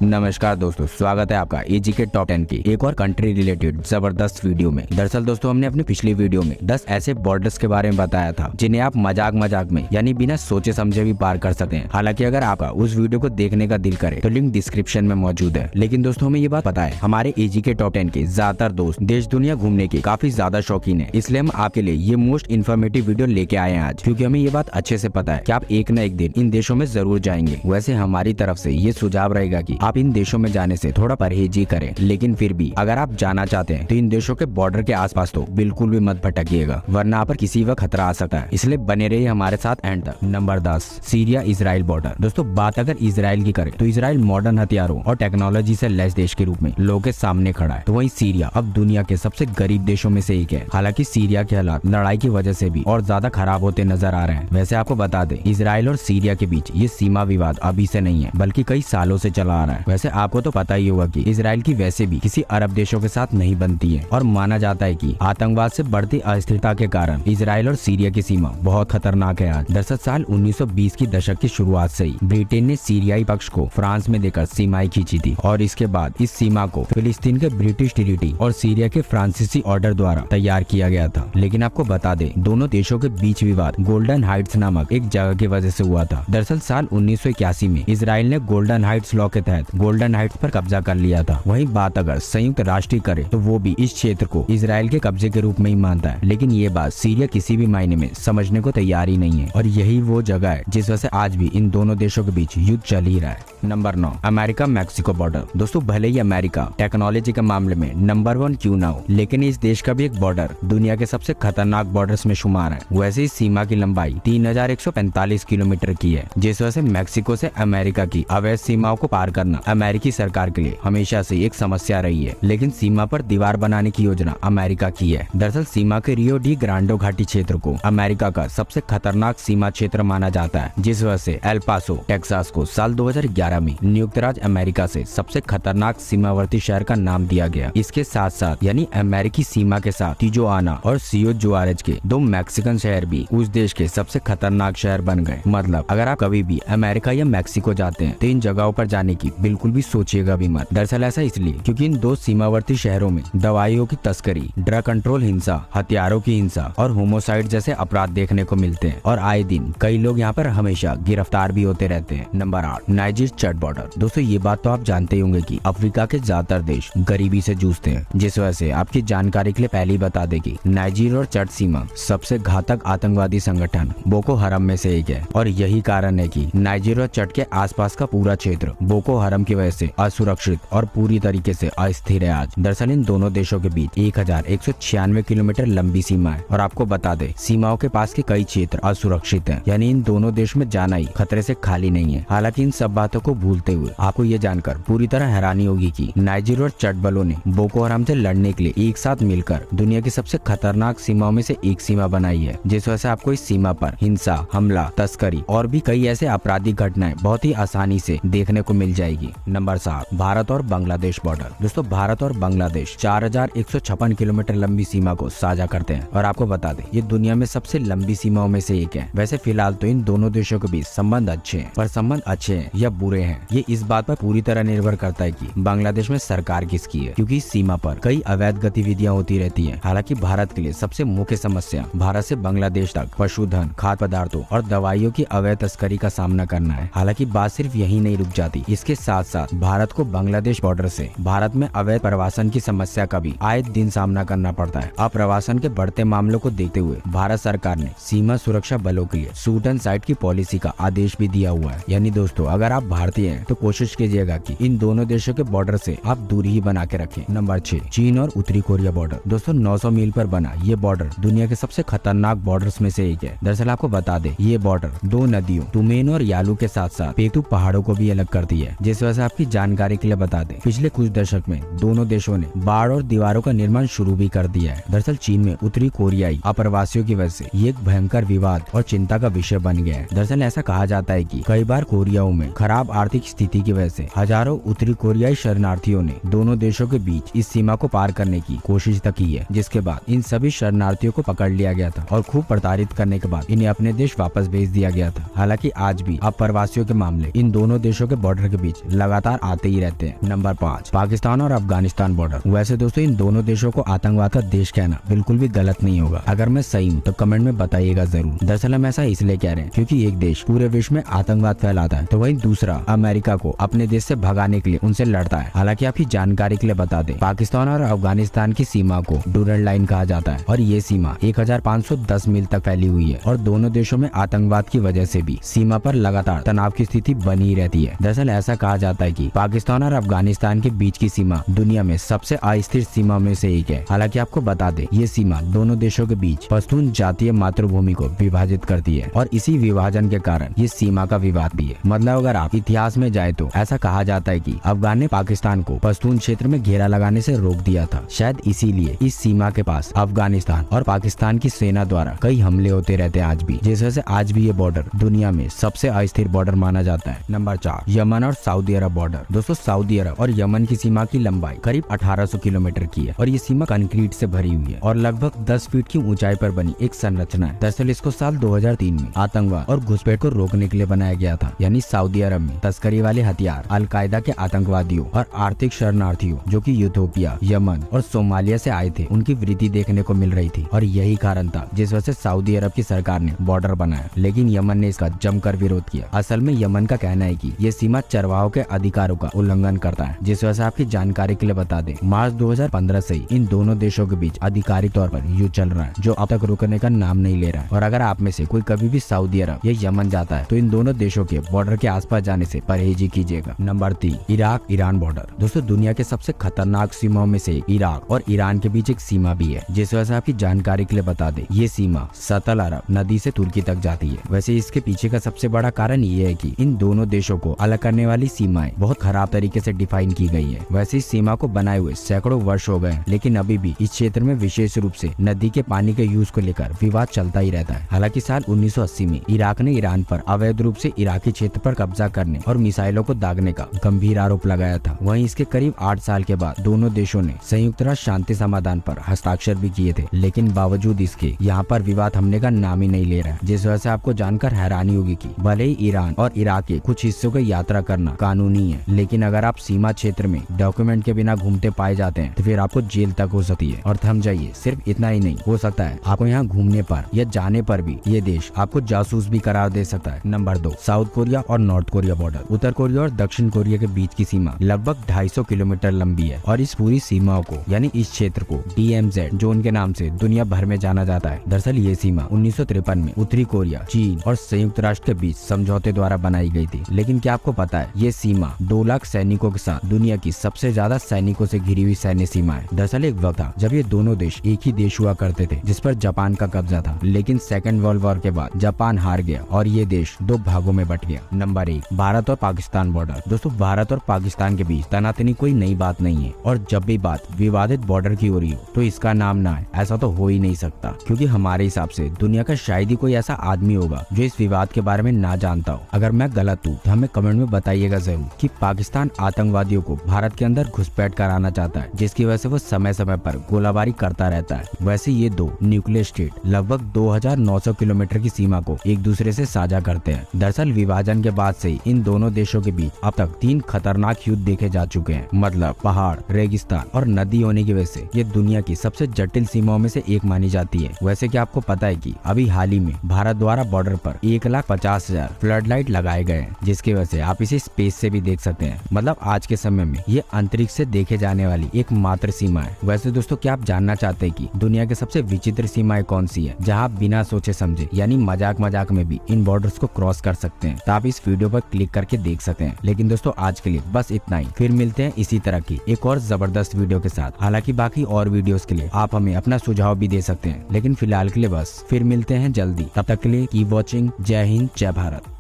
नमस्कार दोस्तों, स्वागत है आपका एजी के टॉप 10 की एक और कंट्री रिलेटेड जबरदस्त वीडियो में। दरअसल दोस्तों, हमने अपनी पिछली वीडियो में 10 ऐसे बॉर्डर्स के बारे में बताया था जिन्हें आप मजाक मजाक में यानी बिना सोचे समझे भी पार कर सकते हैं। हालांकि अगर आपका उस वीडियो को देखने का दिल करे तो लिंक डिस्क्रिप्शन में मौजूद है। लेकिन दोस्तों, हमें ये बात पता है, हमारे एजी के टॉप 10 के ज्यादातर दोस्त देश दुनिया घूमने के काफी ज्यादा शौकीन है। इसलिए हम आपके लिए ये मोस्ट इन्फॉर्मेटिव वीडियो लेके आए हैं आज, क्योंकि हमें ये बात अच्छे से पता है कि आप एक न एक दिन इन देशों में जरूर जाएंगे। वैसे हमारी तरफ से ये सुझाव रहेगा कि आप इन देशों में जाने से थोड़ा परहेज ही करें, लेकिन फिर भी अगर आप जाना चाहते हैं तो इन देशों के बॉर्डर के आसपास तो बिल्कुल भी मत भटकिएगा, वरना आप पर किसी वक्त खतरा आ सकता है। इसलिए बने रहिए हमारे साथ एंड तक। Number 10, Syria Israel border. दोस्तों, बात अगर इजराइल की करें तो इजराइल मॉडर्न हथियारों और टेक्नोलॉजी से लैस देश के रूप में लोगों के सामने खड़ा है, तो वहीं सीरिया अब दुनिया के सबसे गरीब देशों में से एक है। हालांकि सीरिया के हालात लड़ाई की वजह से भी और ज्यादा खराब होते नजर आ रहे हैं। वैसे आपको बता दें, इजराइल और सीरिया के बीच ये सीमा विवाद अभी से नहीं है, बल्कि कई सालों से चला आ रहा है। वैसे आपको तो पता ही होगा कि इजराइल की वैसे भी किसी अरब देशों के साथ नहीं बनती है, और माना जाता है कि आतंकवाद से बढ़ती अस्थिरता के कारण इजराइल और सीरिया की सीमा बहुत खतरनाक है आज। दरअसल साल 1920 की दशक की शुरुआत से ही ब्रिटेन ने सीरियाई पक्ष को फ्रांस में देकर सीमाएं खींची थी, और इसके बाद इस सीमा को फिलिस्तीन के ब्रिटिश टेरिटरी और सीरिया के फ्रांसीसी ऑर्डर द्वारा तैयार किया गया था। लेकिन आपको बता दें, दोनों देशों के बीच विवाद गोल्डन हाइट्स नामक एक जगह की वजह से हुआ था। दरअसल साल 1981 में इजराइल ने गोल्डन हाइट्स लॉ के तहत गोल्डन हाइट्स पर कब्जा कर लिया था। वहीं बात अगर संयुक्त राष्ट्र की करे तो वो भी इस क्षेत्र को इजराइल के कब्जे के रूप में ही मानता है। लेकिन ये बात सीरिया किसी भी मायने में समझने को तैयार ही नहीं है, और यही वो जगह है जिस वजह से आज भी इन दोनों देशों के बीच युद्ध चल ही रहा है। Number 9, America Mexico border. दोस्तों, भले ही अमेरिका टेक्नोलॉजी के मामले में नंबर 1 क्यों ना हो, लेकिन इस देश का भी एक बॉर्डर दुनिया के सबसे खतरनाक बॉर्डर्स में शुमार है। वैसे इस सीमा की लंबाई 3145 किलोमीटर की है, जिस वजह से मैक्सिको से अमेरिका की अवैध सीमाओं को पार करना अमेरिकी सरकार के लिए हमेशा से एक समस्या रही है। लेकिन सीमा पर दीवार बनाने की योजना अमेरिका की है। दरअसल सीमा के रियो डी ग्रांडो घाटी क्षेत्र को अमेरिका का सबसे खतरनाक सीमा क्षेत्र माना जाता है, जिस वजह से एल पासो टेक्सास को साल 2011 में संयुक्त राज्य अमेरिका से सबसे खतरनाक सीमावर्ती शहर का नाम दिया गया। इसके साथ साथ यानी अमेरिकी सीमा के साथ तिजुआना और सियो जुआरेज के 2 मैक्सिकन शहर भी उस देश के सबसे खतरनाक शहर बन गए। मतलब अगर आप कभी भी अमेरिका या मैक्सिको जाते हैं तो इन जगहों पर जाने की बिल्कुल भी सोचिएगा भी मत। दरअसल ऐसा इसलिए क्योंकि इन 2 सीमावर्ती शहरों में दवाइयों की तस्करी, ड्रग कंट्रोल हिंसा, हथियारों की हिंसा और होमोसाइड जैसे अपराध देखने को मिलते हैं, और आए दिन कई लोग यहाँ पर हमेशा गिरफ्तार भी होते रहते हैं। नंबर 8, नाइजर चड बॉर्डर। दोस्तों, ये बात तो आप जानते ही होंगे कि अफ्रीका के ज्यादातर देश गरीबी से जूझते हैं, जिस वजह से आपकी जानकारी के लिए पहले ही बता दें कि नाइजर और चड सीमा सबसे घातक आतंकवादी संगठन बोको हरम में से एक है, और यही कारण है कि नाइजर और चड के आसपास का पूरा क्षेत्र बोको हरम की वजह से असुरक्षित और पूरी तरीके से अस्थिर है आज। दरअसल इन दोनों देशों के बीच 1196 किलोमीटर लंबी सीमा है, और आपको बता दें, सीमाओं के पास के कई क्षेत्र असुरक्षित हैं, यानी इन दोनों देशों में जाना ही खतरे से खाली नहीं है। हालांकि इन सब बातों को भूलते हुए आपको ये जानकर पूरी तरह हैरानी होगी कि नाइजर और चड बलों ने बोको हराम से लड़ने के लिए एक साथ मिलकर दुनिया की सबसे खतरनाक सीमाओं में से एक सीमा बनाई है, जिस वजह से आपको इस सीमा पर हिंसा, हमला, तस्करी और भी कई ऐसे आपराधिक घटनाएं बहुत ही आसानी से देखने को मिल जाएगी। नंबर 7, भारत और बांग्लादेश बॉर्डर। दोस्तों, भारत और बांग्लादेश 4156 किलोमीटर लंबी सीमा को साझा करते हैं, और आपको बता दें, ये दुनिया में सबसे लंबी सीमाओं में से एक है। वैसे फिलहाल तो इन दोनों देशों के बीच संबंध अच्छे हैं, पर संबंध अच्छे हैं या बुरे हैं, ये इस बात पर पूरी तरह निर्भर करता है कि बांग्लादेश में सरकार किसकी है, क्योंकि इस सीमा पर कई अवैध गतिविधियां होती रहती हैं। हालांकि भारत के लिए सबसे मुख्य समस्या भारत से बांग्लादेश तक पशुधन, खाद्य पदार्थों और दवाइयों की अवैध तस्करी का सामना करना है। हालांकि बात सिर्फ यही नहीं रुक जाती, इसके साथ साथ भारत को बांग्लादेश बॉर्डर से भारत में अवैध प्रवासन की समस्या का भी आए दिन सामना करना पड़ता है। अप्रवासन के बढ़ते मामलों को देखते हुए भारत सरकार ने सीमा सुरक्षा बलों के लिए शूट एंड साइट की पॉलिसी का आदेश भी दिया हुआ है। यानी दोस्तों, अगर आप भारतीय हैं तो कोशिश कीजिएगा कि इन दोनों देशों के बॉर्डर से आप दूरी ही बना के रखें। नंबर 6, चीन और उत्तरी कोरिया बॉर्डर। दोस्तों, 900 मील पर बना ये बॉर्डर दुनिया के सबसे खतरनाक बॉर्डर्स में से एक है। दरअसल आपको बता दें, ये बॉर्डर 2 नदियों तुमेन और यालू के साथ साथ पेतु पहाड़ों को भी अलग करती है। जिस वजह से आपकी जानकारी के लिए बता दें, पिछले कुछ दशक में दोनों देशों ने बाढ़ और दीवारों का निर्माण शुरू भी कर दिया है। दरअसल चीन में उत्तरी कोरियाई अप्रवासियों की वजह से ये एक भयंकर विवाद और चिंता का विषय बन गया है। दरअसल ऐसा कहा जाता है कि कई बार कोरियाओं में खराब आर्थिक स्थिति की वजह से हजारों उत्तरी कोरियाई शरणार्थियों ने दोनों देशों के बीच इस सीमा को पार करने की कोशिश तक की है, जिसके बाद इन सभी शरणार्थियों को पकड़ लिया गया था और खूब प्रताड़ित करने के बाद इन्हें अपने देश वापस भेज दिया गया था। हालांकि आज भी अप्रवासियों के मामले इन दोनों देशों के बॉर्डर के बीच लगातार आते ही रहते हैं। नंबर 5, पाकिस्तान और अफगानिस्तान बॉर्डर। वैसे दोस्तों इन दोनों देशों को आतंकवाद का देश कहना बिल्कुल भी गलत नहीं होगा। अगर मैं सही हूँ तो कमेंट में बताइएगा जरूर। दरअसल हम ऐसा इसलिए कह रहे हैं क्योंकि एक देश पूरे विश्व में आतंकवाद फैलाता है तो वहीं दूसरा अमेरिका को अपने देश से भगाने के लिए उनसे लड़ता है। हालांकि आपकी जानकारी के लिए बता दें, पाकिस्तान और अफगानिस्तान की सीमा को डूरन लाइन कहा जाता है और ये सीमा 1510 मील तक फैली हुई है और दोनों देशों में आतंकवाद की वजह से भी सीमा पर लगातार तनाव की स्थिति बनी रहती है। दरअसल ऐसा कहा जाता है कि पाकिस्तान और अफगानिस्तान के बीच की सीमा दुनिया में सबसे अस्थिर सीमा में से एक है। हालांकि आपको बता दें, ये सीमा दोनों देशों के बीच पश्तून जातीय मातृभूमि को विभाजित करती है और इसी विभाजन के कारण ये सीमा का विवाद भी है। मतलब अगर आप इतिहास में जाए तो ऐसा कहा जाता है कि अफगान ने पाकिस्तान को पश्तून क्षेत्र में घेरा लगाने से रोक दिया था। शायद इसीलिए इस सीमा के पास अफगानिस्तान और पाकिस्तान की सेना द्वारा कई हमले होते रहते हैं आज भी, जिस वजह से आज भी ये बॉर्डर दुनिया में सबसे अस्थिर बॉर्डर माना जाता है। नंबर 4, यमन और सऊदी अरब बॉर्डर। दोस्तों सऊदी अरब और यमन की सीमा की लंबाई करीब 1800 किलोमीटर की है और ये सीमा कंक्रीट से भरी हुई है और लगभग 10 फीट की ऊंचाई पर बनी एक संरचना है। दरअसल इसको साल 2003 में आतंकवाद और घुसपैठ को रोकने के लिए बनाया गया था। यानी सऊदी अरब में तस्करी वाले हथियार, अलकायदा के आतंकवादियों और आर्थिक शरणार्थियों जो कि यूथोपिया, यमन और सोमालिया से आए थे, उनकी वृद्धि देखने को मिल रही थी और यही कारण था जिस वजह से सऊदी अरब की सरकार ने बॉर्डर बनाया। लेकिन यमन ने इसका जमकर विरोध किया। असल में यमन का कहना है कि ये सीमा चरवाहों के अधिकारों का उल्लंघन करता है। जिस वजह से आपकी जानकारी के लिए बता दें, मार्च 2015 से ही इन दोनों देशों के बीच आधिकारिक तौर पर युद्ध चल रहा है जो अब तक रुकने का नाम नहीं ले रहा है। और अगर आप में से कोई कभी भी सऊदी अरब या यमन जाता है तो इन दोनों देशों के बॉर्डर के आसपास जाने से परहेज कीजिएगा। Number 3, Iraq Iran border. दोस्तों दुनिया के सबसे खतरनाक सीमाओं में से इराक और ईरान के बीच एक सीमा भी है। जिस वजह से आपकी जानकारी के लिए बता दें, ये सीमा सतल अरब नदी से तुर्की तक जाती है। वैसे इसके पीछे का सबसे बड़ा कारण ये है कि इन दोनों देशों को अलग करने वाली सीमाएं बहुत खराब तरीके से डिफाइन की गई है। वैसे इस सीमा को बनाए हुए सैकड़ों वर्ष हो गए, लेकिन अभी भी इस क्षेत्र में विशेष रूप से नदी के पानी के यूज को लेकर विवाद चलता ही रहता है। हालांकि साल 1980 में इराक ने ईरान पर अवैध रूप से इराकी क्षेत्र पर कब्जा करने और मिसाइलों को दागने का गंभीर आरोप लगाया था। वहीं इसके करीब 8 साल के बाद दोनों देशों ने संयुक्त राष्ट्र शांति समाधान पर हस्ताक्षर भी किए थे, लेकिन बावजूद इसके यहाँ पर विवाद थमने का नाम ही नहीं ले रहा है। जिस वजह से आपको जानकर हैरानी होगी कि भले ही ईरान और इराक के कुछ हिस्सों की यात्रा करना कानूनी है, लेकिन अगर आप सीमा क्षेत्र में डॉक्यूमेंट के बिना घूमते पाए जाते हैं तो फिर आपको जेल तक हो सकती है। और थम जाइए, सिर्फ इतना ही नहीं हो सकता है, आपको यहाँ घूमने पर या जाने पर भी ये देश आपको जासूस भी करार दे सकता है। नंबर 2, साउथ कोरिया और नॉर्थ कोरिया बॉर्डर। उत्तर कोरिया और दक्षिण कोरिया के बीच की सीमा लगभग 250 किलोमीटर लंबी है और इस पूरी सीमाओं को यानी इस क्षेत्र को DMZ जोन के नाम से दुनिया भर में जाना जाता है। दरअसल ये सीमा 1953 में उत्तरी कोरिया, चीन और संयुक्त राष्ट्र के बीच समझौते द्वारा बनाई गई थी। लेकिन क्या आपको पता है, ये सीमा 2 लाख सैनिकों के साथ दुनिया की सबसे ज्यादा सैनिकों से घिरी हुई सैन्य सीमा है। दरअसल एक वक्त था जब ये दोनों देश एक ही देश हुआ करते थे जिस पर जापान का कब्जा था, लेकिन सेकेंड वर्ल्ड वॉर के बाद जापान हार गया और ये देश 2 भागों में बट गया। नंबर 1, भारत और पाकिस्तान बॉर्डर। दोस्तों भारत और पाकिस्तान के बीच तनातनी कोई नई बात नहीं है और जब भी बात विवादित बॉर्डर की हो रही हो तो इसका नाम ना है, ऐसा तो हो ही नहीं सकता, क्योंकि हमारे हिसाब से दुनिया का शायद ही कोई ऐसा आदमी होगा जो इस विवाद के बारे में ना जानता हो। अगर मैं गलत हूँ तो हमें कमेंट में बताइएगा जरूर कि पाकिस्तान आतंकवादियों को भारत के अंदर घुसपैठ कराना चाहता है, जिसकी वजह से वो समय समय पर गोलाबारी करता रहता है। वैसे ये 2 न्यूक्लियर स्टेट लगभग 2900 किलोमीटर की सीमा को एक दूसरे से साझा करते हैं। दरअसल विभाजन के बाद से इन दोनों देशों के बीच अब तक 3 खतरनाक युद्ध देखे जा चुके हैं। मतलब पहाड़, रेगिस्तान और नदी होने की वजह से ये दुनिया की सबसे जटिल सीमाओं में से एक मानी जाती है। वैसे क्या आपको पता है कि अभी हाल ही में भारत द्वारा बॉर्डर पर 1,50,000 फ्लड लाइट लगाए गए हैं, जिसकी वजह से आप इसे स्पेस से भी देख सकते हैं। मतलब आज के समय में ये अंतरिक्ष से देखे जाने वाली एक मात्र सीमा है। वैसे दोस्तों क्या आप जानना चाहते हैं कि दुनिया के सबसे विचित्र सीमाएं कौन सी है, जहां आप बिना सोचे समझे यानी मजाक मजाक में भी इन बॉर्डर्स को क्रॉस कर सकते हैं? तो आप इस वीडियो पर क्लिक करके देख सकते हैं। लेकिन दोस्तों आज के लिए बस इतना ही, फिर मिलते हैं इसी तरह की एक और जबरदस्त वीडियो के साथ। हालांकि बाकी और वीडियोस के लिए आप हमें अपना सुझाव भी दे सकते हैं, लेकिन फिलहाल के लिए बस फिर मिलते हैं जल्दी। तब तक के लिए कीप वॉचिंग। जय हिंद, जय भारत।